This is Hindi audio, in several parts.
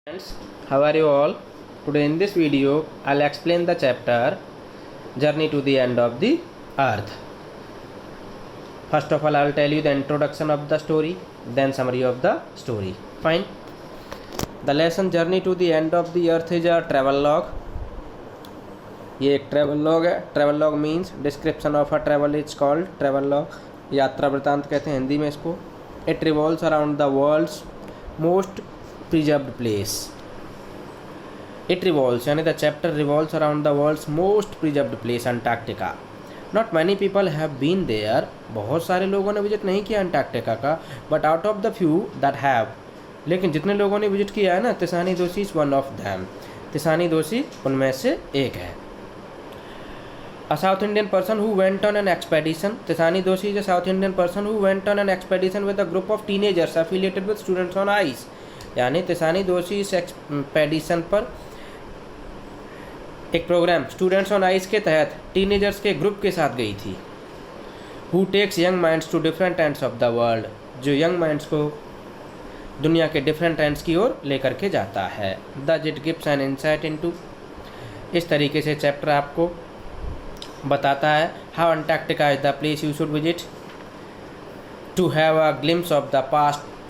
Friends, how are you all? Today in this video I'll explain the chapter Journey to the End of the Earth. First of all, I'll tell you the introduction of the story, then summary of the story. Fine. The lesson Journey to the End of the Earth is a travel log. ये एक ट्रैवल लॉग है. Travel log means description of a travel is called travel log. यात्रा वृतांत कहते हैं हिंदी में इसको. It revolves around the world's most preserved place. It revolves यानी the chapter revolves around the world's most preserved place, Antarctica. Not many people have been there. बहुत सारे लोगों ने विजिट नहीं किया अंटार्कटिका का. But out of the few that have, लेकिन जितने लोगों ने विजिट किया है ना, तिसानी दोषी is one of them. तिसानी दोषी उनमें से एक है. A South Indian person who went on an expedition. तिसानी दोषी is a South Indian person who went on an expedition with a group of teenagers affiliated with students on ice. यानी तिसानी दोषी इस एक्सपेडिशन पर एक प्रोग्राम स्टूडेंट्स ऑन आइस के तहत टीनेजर्स के ग्रुप के साथ गई थी. Who takes young minds to different ends of the world. जो यंग माइंड्स को दुनिया के डिफरेंट एंड्स की ओर लेकर के जाता है. The it gives an insight into. इस तरीके से चैप्टर आपको बताता है how Antarctica is the place you should visit to have a glimpse of the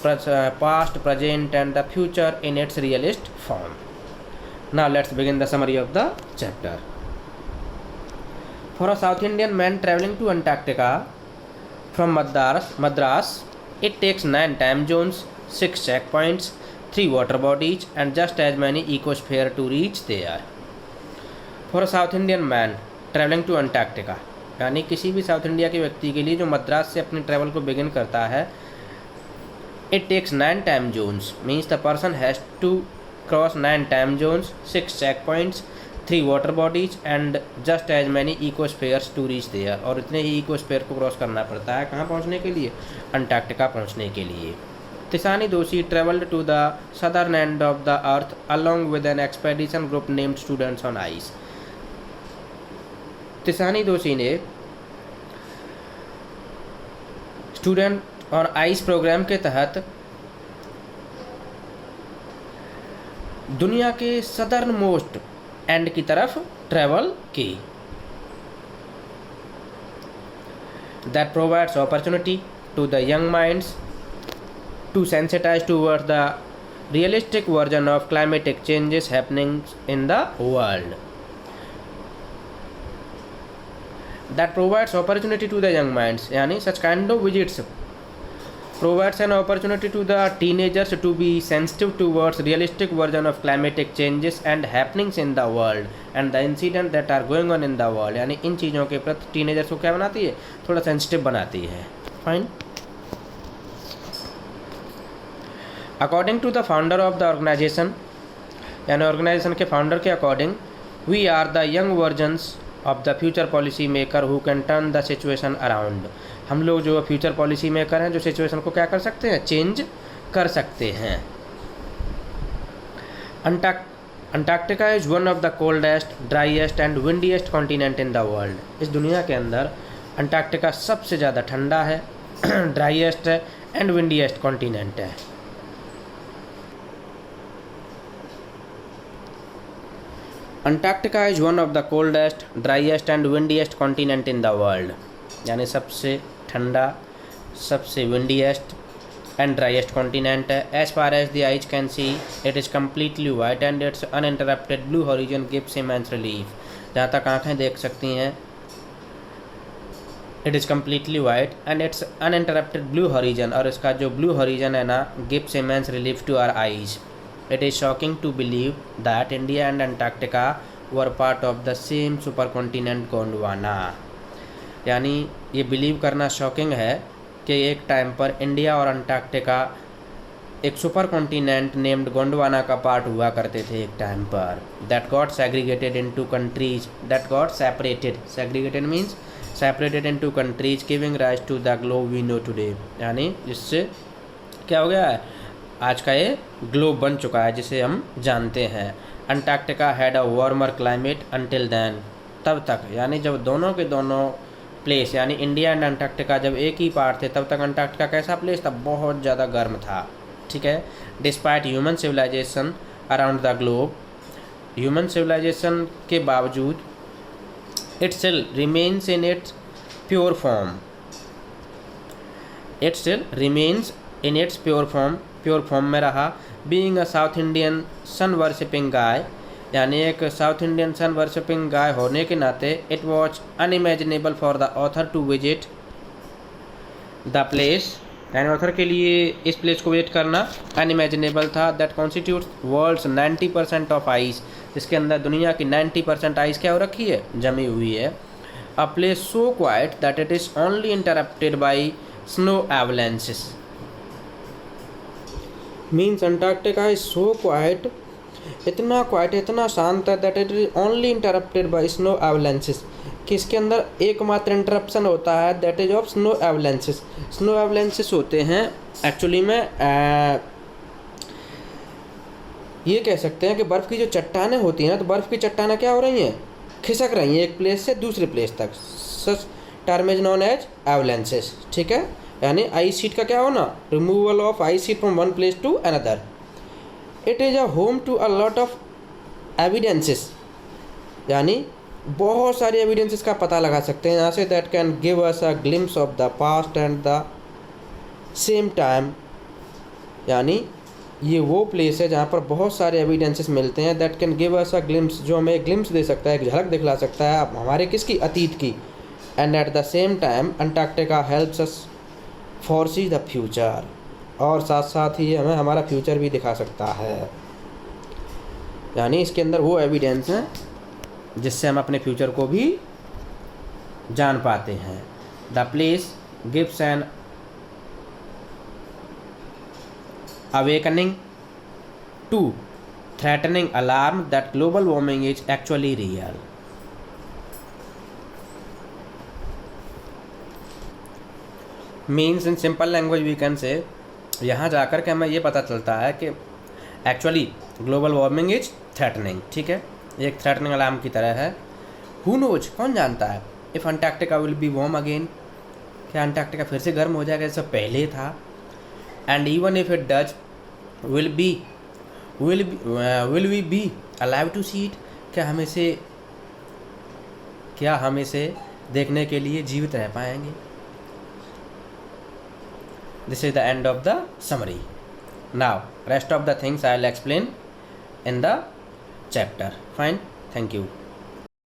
past, present and the future in its realist form. Now let's begin the summary of the chapter. For a South Indian man traveling to Antarctica from Madras, it takes 9 time zones, 6 checkpoints, 3 water bodies and just as many ecosphere to reach there. For a South Indian man traveling to Antarctica, यानी किसी भी साउथ इंडिया के व्यक्ति के लिए जो मद्रास से अपने ट्रैवल को बिगिन करता है, it takes 9 time zones, means the person has to cross 9 time zones, 6 checkpoints, 3 water bodies and just as many ecospheres to reach there. और इतने ही ecosphere को क्रॉस करना पड़ता है कहाँ पहुँचने के लिए? अंटार्कटिका पहुँचने के लिए. तिसानी दोषी traveled to the southern end of the earth along with an expedition group named Students on Ice. तिसानी दोषी ने स्टूडेंट और आइस प्रोग्राम के तहत दुनिया के सदर्न मोस्ट एंड की तरफ ट्रैवल की. That provides opportunity to the young minds to sensitise towards the realistic version of climatic changes happening in the world. That provides opportunity to the young minds यानी such kind of visits provides an opportunity to the teenagers to be sensitive towards realistic version of climatic changes and happenings in the world and the incidents that are going on in the world. यानी इन चीज़ों के प्रति टीनेजर्स को क्या बनाती है? थोड़ा सेंसिटिव बनाती है. Fine. According to the founder of the organisation, यानी ऑर्गेनाइजेशन के फाउंडर के according, we are the young versions of the future policy maker who can turn the situation around. हम लोग जो फ्यूचर पॉलिसी मेकर हैं जो सिचुएशन को क्या कर सकते हैं? चेंज कर सकते हैं. Antarctica is one of the coldest, driest and windiest continent in the world. इस दुनिया के अंदर अंटार्कटिका सबसे ज़्यादा ठंडा है, ड्राईएस्ट है एंड विंडीएस्ट कॉन्टिनेंट है. Antarctica is one of the coldest, driest and windiest continent in the world. यानी सबसे ठंडा, सबसे विंडीएस्ट एंड ड्राईएस्ट कॉन्टिनेंट है. As far as the eyes can see it is completely white and its uninterrupted blue horizon gives immense relief. जहाँ तक आँखें देख सकती हैं, it is completely white and its uninterrupted blue horizon, और इसका जो ब्लू हॉरिजन है ना, gives immense relief to our eyes. It is shocking to believe that India and Antarctica were part of the same super continent Gondwana. यानी ये बिलीव करना शॉकिंग है कि एक टाइम पर इंडिया और अंटार्कटिका एक सुपर कॉन्टिनेंट नेम्ड गोंडवाना का पार्ट हुआ करते थे एक टाइम पर. That got segregated into countries, that got separated, segregated means separated into countries giving rise to the globe we know today. यानी जिससे क्या हो गया है? आज का ये ग्लोब बन चुका है जिसे हम जानते हैं. Antarctica had a warmer climate until then. तब तक यानी जब दोनों के दोनों प्लेस यानी इंडिया एंड अंटार्कटिका जब एक ही पार्ट थे, तब तक अंटार्कटिका कैसा प्लेस था? बहुत ज़्यादा गर्म था. ठीक है. Despite human civilisation around the globe, human civilisation के बावजूद it still remains in its pure form, it still remains in its pure form में रहा। Being a South Indian sun worshipping guy, यानी एक South Indian sun worshipping guy होने के नाते it was unimaginable for the author to visit the place, यानी ऑथर के लिए इस प्लेस को विजिट करना अनइमेजिनेबल था। That constitutes world's 90% of ice, जिसके अंदर दुनिया की 90% आइस क्या हो रखी है, जमी हुई है। A place so quiet that it is only interrupted by snow avalanches, means Antarctica is so quiet, इतना शांत है that it is only interrupted by snow avalanches, कि इसके अंदर एकमात्र इंटरप्शन होता है that is of snow avalanches. Snow avalanches होते हैं एक्चुअली में ये कह सकते हैं कि बर्फ़ की जो चट्टानें होती हैं ना, तो बर्फ़ की चट्टानें क्या हो रही हैं, खिसक रही हैं एक प्लेस से दूसरे प्लेस तक, such term is known as avalanches. ठीक है, यानी आइस शीट का क्या होना, removal of ice sheet from one place to another. It is a home to a lot of evidences, यानी बहुत सारी एविडेंसेस का पता लगा सकते हैं यहाँ से, that can give us a glimpse of the past and the same time, यानी ये वो प्लेस है जहाँ पर बहुत सारे एविडेंसेस मिलते हैं, that can give us a glimpse, जो हमें ग्लिम्स दे सकता है, एक झलक दिखला सकता है हमारे किसकी, अतीत की। And at the same time Antarctica helps us foresee the future, और साथ साथ ही हमें हमारा फ्यूचर भी दिखा सकता है, यानी इसके अंदर वो एविडेंस हैं जिससे हम अपने फ्यूचर को भी जान पाते हैं। The place gives an awakening to threatening alarm that global warming is actually real. Means in simple language we can say, यहाँ जाकर के हमें ये पता चलता है कि actually global warming is threatening. ठीक है, एक थ्रेटनिंग अलार्म की तरह है। हु नोज, कौन जानता है, if Antarctica will be warm again, क्या अंटार्कटिका फिर से गर्म हो जाएगा जैसे पहले था। And even if it does will we be alive to see it, क्या हम इसे देखने के लिए जीवित रह पाएंगे। This is the end of the summary. Now, rest of the things I will explain in the chapter. Fine. Thank you.